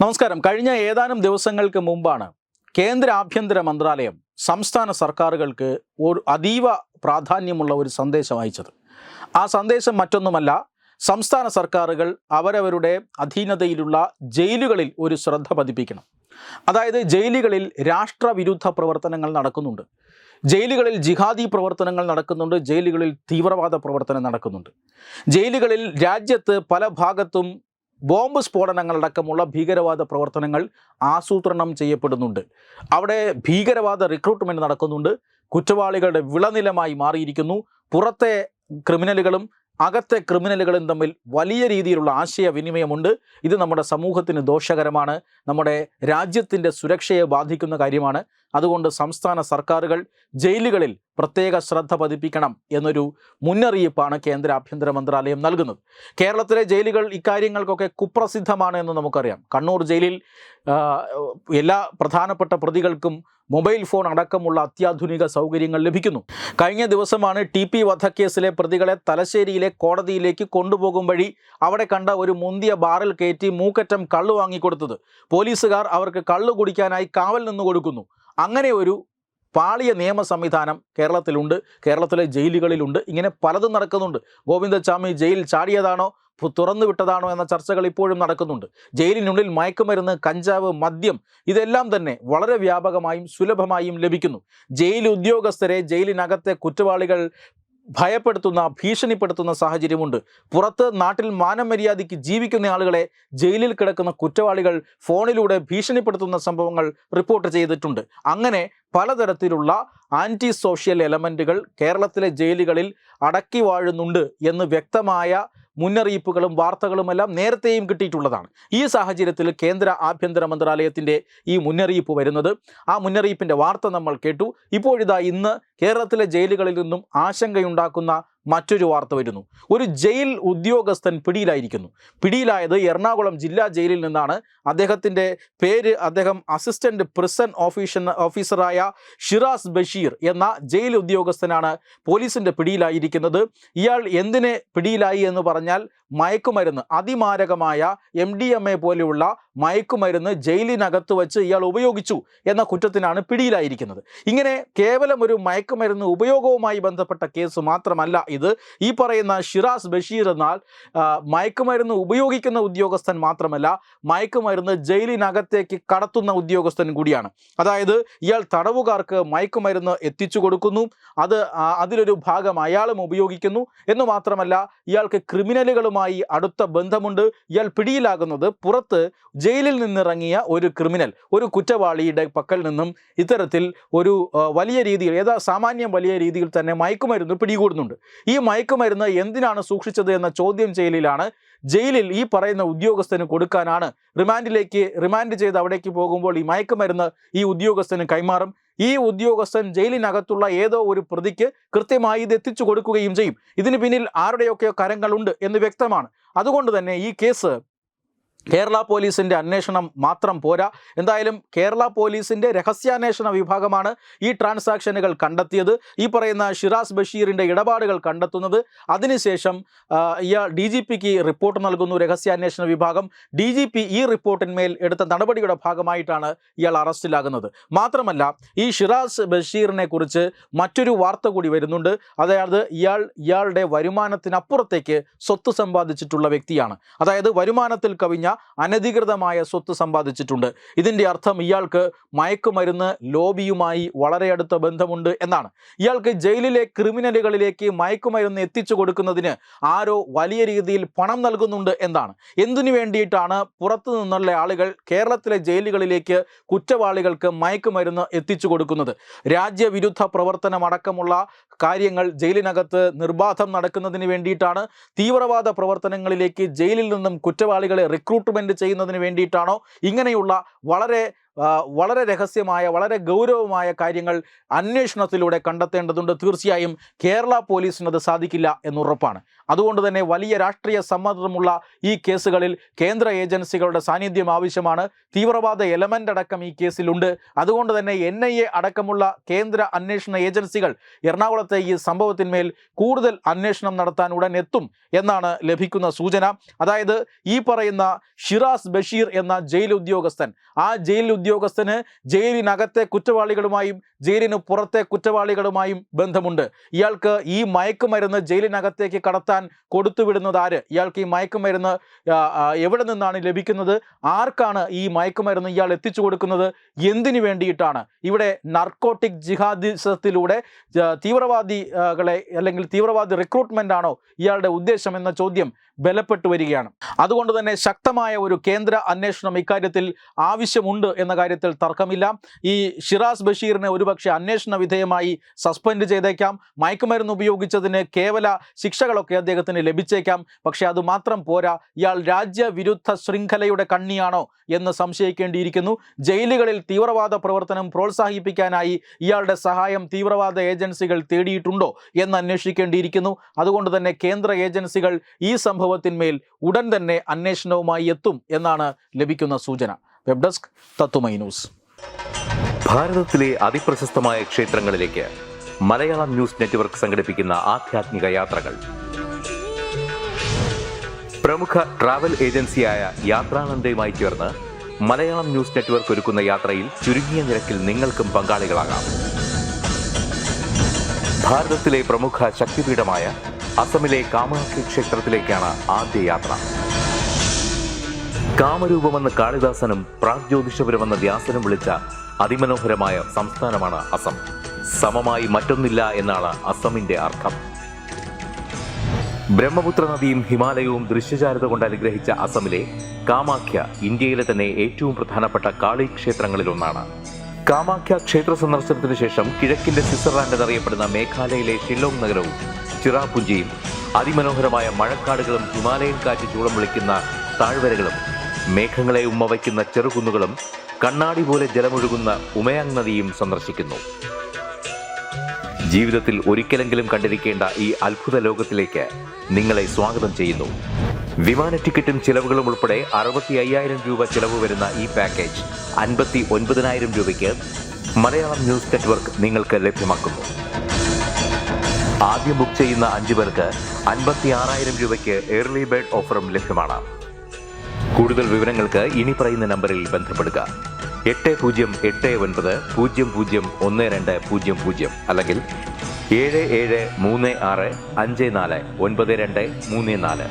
നമസ്കാരം. കഴിഞ്ഞ ഏതാനും ദിവസങ്ങൾക്ക് മുമ്പാണ് കേന്ദ്ര ആഭ്യന്തര മന്ത്രാലയം സംസ്ഥാന സർക്കാരുകൾക്ക് ഒരു അതീവ പ്രാധാന്യമുള്ള ഒരു സന്ദേശം അയച്ചത്. ആ സന്ദേശം മറ്റൊന്നുമല്ല, സംസ്ഥാന സർക്കാരുകൾ അവരവരുടെ അധീനതയിലുള്ള ജയിലുകളിൽ ഒരു ശ്രദ്ധ പതിപ്പിക്കണം. അതായത് ജയിലുകളിൽ രാഷ്ട്രവിരുദ്ധ പ്രവർത്തനങ്ങൾ നടക്കുന്നുണ്ട്, ജയിലുകളിൽ ജിഹാദി പ്രവർത്തനങ്ങൾ നടക്കുന്നുണ്ട്, ജയിലുകളിൽ തീവ്രവാദ പ്രവർത്തനം നടക്കുന്നുണ്ട്. ജയിലുകളിൽ രാജ്യത്ത് പല ഭാഗത്തും ബോംബ് സ്ഫോടനങ്ങളടക്കമുള്ള ഭീകരവാദ പ്രവർത്തനങ്ങൾ ആസൂത്രണം ചെയ്യപ്പെടുന്നുണ്ട്. അവിടെ ഭീകരവാദ റിക്രൂട്ട്മെൻറ്റ് നടക്കുന്നുണ്ട്. കുറ്റവാളികളുടെ വിളനിലമായി മാറിയിരിക്കുന്നു. പുറത്തെ ക്രിമിനലുകളും അകത്തെ ക്രിമിനലുകളും തമ്മിൽ വലിയ രീതിയിലുള്ള ആശയവിനിമയമുണ്ട്. ഇത് നമ്മുടെ സമൂഹത്തിന് ദോഷകരമാണ്, നമ്മുടെ രാജ്യത്തിൻ്റെ സുരക്ഷയെ ബാധിക്കുന്ന കാര്യമാണ്. അതുകൊണ്ട് സംസ്ഥാന സർക്കാരുകൾ ജയിലുകളിൽ പ്രത്യേക ശ്രദ്ധ പതിപ്പിക്കണം എന്നൊരു മുന്നറിയിപ്പാണ് കേന്ദ്ര ആഭ്യന്തര മന്ത്രാലയം നൽകുന്നത്. കേരളത്തിലെ ജയിലുകൾ ഇക്കാര്യങ്ങൾക്കൊക്കെ കുപ്രസിദ്ധമാണ് എന്ന് നമുക്കറിയാം. കണ്ണൂർ ജയിലിൽ എല്ലാ പ്രധാനപ്പെട്ട പ്രതികൾക്കും മൊബൈൽ ഫോൺ അടക്കമുള്ള അത്യാധുനിക സൗകര്യങ്ങൾ ലഭിക്കുന്നു. കഴിഞ്ഞ ദിവസമാണ് TP വധക്കേസിലെ പ്രതികളെ തലശ്ശേരിയിലെ കോടതിയിലേക്ക് കൊണ്ടുപോകും വഴി അവിടെ കണ്ട ഒരു മുന്തിയ ബാറിൽ കയറ്റി മൂക്കറ്റം കള്ളു വാങ്ങിക്കൊടുത്തത്. പോലീസുകാർ അവർക്ക് കള്ളു കുടിക്കാനായി കാവൽ നിന്ന് കൊടുക്കുന്നു. അങ്ങനെ ഒരു പാളിയ നിയമ സംവിധാനം കേരളത്തിലുണ്ട്, കേരളത്തിലെ ജയിലുകളിലുണ്ട്. ഇങ്ങനെ പലതും നടക്കുന്നുണ്ട്. ഗോവിന്ദച്ചാമി ജയിൽ ചാടിയതാണോ തുറന്നു വിട്ടതാണോ എന്ന ചർച്ചകൾ ഇപ്പോഴും നടക്കുന്നുണ്ട്. ജയിലിനുള്ളിൽ മയക്കുമരുന്ന്, കഞ്ചാവ്, മദ്യം ഇതെല്ലാം തന്നെ വളരെ വ്യാപകമായും സുലഭമായും ലഭിക്കുന്നു. ജയിൽ ഉദ്യോഗസ്ഥരെ ജയിലിനകത്തെ കുറ്റവാളികൾ ഭയപ്പെടുത്തുന്ന, ഭീഷണിപ്പെടുത്തുന്ന സാഹചര്യമുണ്ട്. പുറത്ത് നാട്ടിൽ മാനം മര്യാദയ്ക്ക് ജീവിക്കുന്ന ആളുകളെ ജയിലിൽ കിടക്കുന്ന കുറ്റവാളികൾ ഫോണിലൂടെ ഭീഷണിപ്പെടുത്തുന്ന സംഭവങ്ങൾ റിപ്പോർട്ട് ചെയ്തിട്ടുണ്ട്. അങ്ങനെ പലതരത്തിലുള്ള ആൻറ്റി സോഷ്യൽ എലമെൻറ്റുകൾ കേരളത്തിലെ ജയിലുകളിൽ അടക്കി വാഴുന്നുണ്ട് എന്ന് വ്യക്തമായ മുന്നറിയിപ്പുകളും വാർത്തകളുമെല്ലാം നേരത്തെയും കിട്ടിയിട്ടുള്ളതാണ്. ഈ സാഹചര്യത്തിൽ കേന്ദ്ര ആഭ്യന്തര മന്ത്രാലയത്തിൻ്റെ ഈ മുന്നറിയിപ്പ് വരുന്നത്, ആ മുന്നറിയിപ്പിൻ്റെ വാർത്ത നമ്മൾ കേട്ടു. ഇപ്പോഴിതാ ഇന്ന് കേരളത്തിലെ ജയിലുകളിൽ നിന്നും ആശങ്കയുണ്ടാക്കുന്ന മറ്റൊരു വാർത്ത വരുന്നു. ഒരു ജയിൽ ഉദ്യോഗസ്ഥൻ പിടിയിലായിരിക്കുന്നു. പിടിയിലായത് എറണാകുളം ജില്ലാ ജയിലിൽ നിന്നാണ്. അദ്ദേഹത്തിൻ്റെ പേര്, അദ്ദേഹം അസിസ്റ്റന്റ് പ്രിസൺ ഓഫീസറായ ഷിറാസ് ബഷീർ എന്ന ജയിൽ ഉദ്യോഗസ്ഥനാണ് പോലീസിൻ്റെ പിടിയിലായിരിക്കുന്നത്. ഇയാൾ എന്തിന് പിടിയിലായി എന്ന് പറഞ്ഞാൽ, മയക്കുമരുന്ന്, അതിമാരകമായ MDMA പോലെയുള്ള മയക്കുമരുന്ന് ജയിലിനകത്ത് വച്ച് ഇയാൾ ഉപയോഗിച്ചു എന്ന കുറ്റത്തിനാണ് പിടിയിലായിരിക്കുന്നത്. ഇങ്ങനെ കേവലം ഒരു മയക്കുമരുന്ന് ഉപയോഗവുമായി ബന്ധപ്പെട്ട കേസ് മാത്രമല്ല ഇത്. ഈ പറയുന്ന ഷിറാസ് ബഷീർ എന്നാൽ മയക്കുമരുന്ന് ഉപയോഗിക്കുന്ന ഉദ്യോഗസ്ഥൻ മാത്രമല്ല, മയക്കുമരുന്ന് ജയിലിനകത്തേക്ക് കടത്തുന്ന ഉദ്യോഗസ്ഥൻ കൂടിയാണ്. അതായത് ഇയാൾ തടവുകാർക്ക് മയക്കുമരുന്ന് എത്തിച്ചു കൊടുക്കുന്നു, അതിലൊരു ഭാഗം അയാളും ഉപയോഗിക്കുന്നു എന്ന് മാത്രമല്ല, ഇയാൾക്ക് ക്രിമിനലുകളുമായി അടുത്ത ബന്ധമുണ്ട്. ഇയാൾ പിടിയിലാകുന്നത് പുറത്ത് ജയിലിൽ നിന്നിറങ്ങിയ ഒരു ക്രിമിനൽ, ഒരു കുറ്റവാളിയുടെ പക്കൽ നിന്നും ഇത്തരത്തിൽ ഒരു വലിയ രീതിയിൽ, സാമാന്യം വലിയ രീതിയിൽ തന്നെ മയക്കുമരുന്ന് പിടികൂടുന്നുണ്ട്. ഈ മയക്കുമരുന്ന് എന്തിനാണ് സൂക്ഷിച്ചത് എന്ന ചോദ്യം ചെയ്യലിലാണ് ജയിലിൽ ഈ പറയുന്ന ഉദ്യോഗസ്ഥന് കൊടുക്കാനാണ് റിമാൻഡ് ചെയ്ത് അവിടേക്ക് പോകുമ്പോൾ ഈ മയക്കുമരുന്ന് ഈ ഉദ്യോഗസ്ഥന് കൈമാറും. ഈ ഉദ്യോഗസ്ഥൻ ജയിലിനകത്തുള്ള ഏതോ ഒരു പ്രതിക്ക് കൃത്യമായി ഇത് എത്തിച്ചു കൊടുക്കുകയും ചെയ്യും. ഇതിന് പിന്നിൽ ആരുടെയൊക്കെയോ കരങ്ങളുണ്ട് എന്ന് വ്യക്തമാണ്. അതുകൊണ്ട് തന്നെ ഈ കേസ് കേരള പോലീസിൻ്റെ അന്വേഷണം മാത്രം പോരാ. എന്തായാലും കേരള പോലീസിൻ്റെ രഹസ്യാന്വേഷണ വിഭാഗമാണ് ഈ ട്രാൻസാക്ഷനുകൾ കണ്ടെത്തിയത്, ഈ പറയുന്ന ഷിറാസ് ബഷീറിൻ്റെ ഇടപാടുകൾ കണ്ടെത്തുന്നത്. അതിനുശേഷം DGPക്ക് റിപ്പോർട്ട് നൽകുന്നു രഹസ്യാന്വേഷണ വിഭാഗം. DGP ഈ റിപ്പോർട്ടിന്മേൽ എടുത്ത നടപടിയുടെ ഭാഗമായിട്ടാണ് ഇയാൾ അറസ്റ്റിലാകുന്നത്. മാത്രമല്ല, ഈ ഷിറാസ് ബഷീറിനെ കുറിച്ച് മറ്റൊരു വാർത്ത കൂടി വരുന്നുണ്ട്. അതായത് ഇയാളുടെ വരുമാനത്തിനപ്പുറത്തേക്ക് സ്വത്ത് സമ്പാദിച്ചിട്ടുള്ള വ്യക്തിയാണ്. അതായത് വരുമാനത്തിൽ കവിഞ്ഞ അനധികൃതമായ സ്വത്ത് സമ്പാദിച്ചിട്ടുണ്ട്. ഇതിൻ്റെ അർത്ഥം ഇയാൾക്ക് മയക്കുമരുന്ന് ലോബിയുമായി വളരെ അടുത്ത ബന്ധമുണ്ട് എന്നാണ്. ഇയാൾക്ക് ജയിലിലെ ക്രിമിനലുകളിലേക്ക് മയക്കുമരുന്ന് എത്തിച്ചു കൊടുക്കുന്നതിന് ആരോ വലിയ രീതിയിൽ പണം നൽകുന്നുണ്ട് എന്നാണ്. എന്തിനു വേണ്ടിയിട്ടാണ് പുറത്തു നിന്നുള്ള ആളുകൾ കേരളത്തിലെ ജയിലുകളിലേക്ക് കുറ്റവാളികൾക്ക് മയക്കുമരുന്ന് എത്തിച്ചു കൊടുക്കുന്നത്? രാജ്യവിരുദ്ധ പ്രവർത്തനമടക്കമുള്ള കാര്യങ്ങൾ ജയിലിനകത്ത് നിർബാധം നടക്കുന്നതിന് വേണ്ടിയിട്ടാണ്? തീവ്രവാദ പ്രവർത്തനങ്ങളിലേക്ക് ജയിലിൽ നിന്നും കുറ്റവാളികളെ റിക്രൂട്ട്മെൻറ്റ് ചെയ്യുന്നതിന് വേണ്ടിയിട്ടാണോ? ഇങ്ങനെയുള്ള വളരെ വളരെ രഹസ്യമായ വളരെ ഗൗരവമായ കാര്യങ്ങൾ അന്വേഷണത്തിലൂടെ കണ്ടെത്തേണ്ടതുണ്ട്. തീർച്ചയായും കേരള പോലീസിനത് സാധിക്കില്ല എന്നുറപ്പാണ്. അതുകൊണ്ട് തന്നെ വലിയ രാഷ്ട്രീയ സമ്മർദ്ദമുള്ള ഈ കേസുകളിൽ കേന്ദ്ര ഏജൻസികളുടെ സാന്നിധ്യം ആവശ്യമാണ്. തീവ്രവാദ എലമെൻ്റ് അടക്കം ഈ കേസിലുണ്ട്. അതുകൊണ്ട് തന്നെ NIA അടക്കമുള്ള കേന്ദ്ര അന്വേഷണ ഏജൻസികൾ എറണാകുളത്തെ ഈ സംഭവത്തിന്മേൽ കൂടുതൽ അന്വേഷണം നടത്താൻ ഉടൻ എത്തും എന്നാണ് ലഭിക്കുന്ന സൂചന. അതായത് ഈ പറയുന്ന ഷിറാസ് ബഷീർ എന്ന ജയിൽ ഉദ്യോഗസ്ഥൻ, ആ ജയിൽ ഉദ്യോഗസ്ഥന് ജയിലിനകത്തെ കുറ്റവാളികളുമായും ജയിലിന് പുറത്തെ കുറ്റവാളികളുമായും ബന്ധമുണ്ട്. ഇയാൾക്ക് ഈ മയക്കുമരുന്ന് ജയിലിനകത്തേക്ക് കടത്താൻ കൊടുത്തുവിടുന്നത് ആര്? ഇയാൾക്ക് ഈ മയക്കുമരുന്ന് എവിടെ നിന്നാണ് ലഭിക്കുന്നത്? ആർക്കാണ് ഈ മയക്കുമരുന്ന് ഇയാൾ എത്തിച്ചു കൊടുക്കുന്നത്? എന്തിനു വേണ്ടിയിട്ടാണ്? ഇവിടെ നർക്കോട്ടിക് ജിഹാദിസത്തിലൂടെ തീവ്രവാദികളെ അല്ലെങ്കിൽ തീവ്രവാദി റിക്രൂട്ട്മെന്റ് ആണോ ഇയാളുടെ ഉദ്ദേശം എന്ന ചോദ്യം ബലപ്പെട്ടു വരികയാണ്. അതുകൊണ്ട് തന്നെ ശക്തമായ ഒരു കേന്ദ്ര അന്വേഷണം ഇക്കാര്യത്തിൽ ആവശ്യമുണ്ട് എന്ന കാര്യത്തിൽ തർക്കമില്ല. ഈ ഷിറാസ് ബഷീറിനെ ഒരുപക്ഷെ അന്വേഷണ വിധേയമായി സസ്പെൻഡ് ചെയ്തേക്കാം. മയക്കുമരുന്ന് ഉപയോഗിച്ചതിന് കേവല ശിക്ഷകളൊക്കെ അദ്ദേഹത്തിന് ലഭിച്ചേക്കാം. പക്ഷെ അതുമാത്രം പോരാ. ഇയാൾ രാജ്യവിരുദ്ധ ശൃംഖലയുടെ കണ്ണിയാണോ എന്ന് സംശയിക്കേണ്ടിയിരിക്കുന്നു. ജയിലുകളിൽ തീവ്രവാദ പ്രവർത്തനം പ്രോത്സാഹിപ്പിക്കാനായി ഇയാളുടെ സഹായം തീവ്രവാദ ഏജൻസികൾ തേടിയിട്ടുണ്ടോ എന്ന് അന്വേഷിക്കേണ്ടിയിരിക്കുന്നു. അതുകൊണ്ട് തന്നെ കേന്ദ്ര ഏജൻസികൾ ഈ സംഭവത്തിന്മേൽ ഉടൻ തന്നെ അന്വേഷണവുമായി എത്തും എന്നാണ് ലഭിക്കുന്ന സൂചന. വെബ് ഡെസ്ക് തത്തുമൈ ന്യൂസ്. ഭാരതത്തിലെ അതിപ്രശസ്തമായ ക്ഷേത്രങ്ങളിലേക്ക് മലയാളം ന്യൂസ് നെറ്റ്വർക്ക് സംഘടിപ്പിക്കുന്ന ആധ്യാത്മിക യാത്രകൾ. പ്രമുഖ ട്രാവൽ ഏജൻസിയായ യാത്രാനന്ദയുമായി ചേർന്ന് മലയാളം ന്യൂസ് നെറ്റ്വർക്ക് ഒരുക്കുന്ന യാത്രയിൽ ചുരുങ്ങിയ നിരക്കിൽ നിങ്ങൾക്കും പങ്കാളികളാകാം. ഭാരതത്തിലെ പ്രമുഖ ശക്തിപീഠമായ അസമിലെ കാമാഖ്യ ക്ഷേത്രത്തിലേക്കാണ് ആദ്യ യാത്ര. കാമരൂപമെന്ന കാളിദാസനും പ്രാഗ്ജ്യോതിഷപുരമെന്ന വ്യാസനും വിളിച്ച അതിമനോഹരമായ സംസ്ഥാനമാണ് അസം. സമമായി മറ്റൊന്നില്ല എന്നാണ് അസമിന്റെ അർത്ഥം. ബ്രഹ്മപുത്ര നദിയും ഹിമാലയവും ദൃശ്യചാരുത കൊണ്ട് അനുഗ്രഹിച്ച അസമിലെ കാമാഖ്യ ഇന്ത്യയിലെ തന്നെ ഏറ്റവും പ്രധാനപ്പെട്ട കാളി ക്ഷേത്രങ്ങളിലൊന്നാണ്. കാമാഖ്യ ക്ഷേത്ര സന്ദർശനത്തിനു ശേഷം കിഴക്കിന്റെ സ്വിറ്റ്സർലാൻഡ് എന്നറിയപ്പെടുന്ന മേഘാലയയിലെ ഷില്ലോങ് നഗരവും ചിറാപുഞ്ചിയും അതിമനോഹരമായ മഴക്കാടുകളും ഹിമാലയൻ കാറ്റ് ചൂളം വിളിക്കുന്ന താഴ്വരകളും മേഘങ്ങളെ ഉമ്മവയ്ക്കുന്ന ചെറുകുന്നുകളും കണ്ണാടി പോലെ ജലമൊഴുകുന്ന ഉമയാങ് നദിയും സന്ദർശിക്കുന്നു. ജീവിതത്തിൽ ഒരിക്കലെങ്കിലും കണ്ടിരിക്കേണ്ട ഈ അത്ഭുത ലോകത്തിലേക്ക് നിങ്ങളെ സ്വാഗതം ചെയ്യുന്നു. വിമാന ടിക്കറ്റും ചിലവുകളും ഉൾപ്പെടെ 65,000 രൂപ ചിലവ് വരുന്ന ഈ പാക്കേജ് 59,000 രൂപയ്ക്ക് മലയാളം ന്യൂസ് നെറ്റ്വർക്ക് നിങ്ങൾക്ക് ലഭ്യമാക്കുന്നു. ആദ്യം ബുക്ക് ചെയ്യുന്ന 5 പേർക്ക് 56,000 രൂപയ്ക്ക് ഏർലി ബേർഡ് ഓഫറും ലഭ്യമാണ്. കൂടുതൽ വിവരങ്ങൾക്ക് ഇനി പറയുന്ന നമ്പറിൽ ബന്ധപ്പെടുക. 8089001200 അല്ലെങ്കിൽ 7736549234.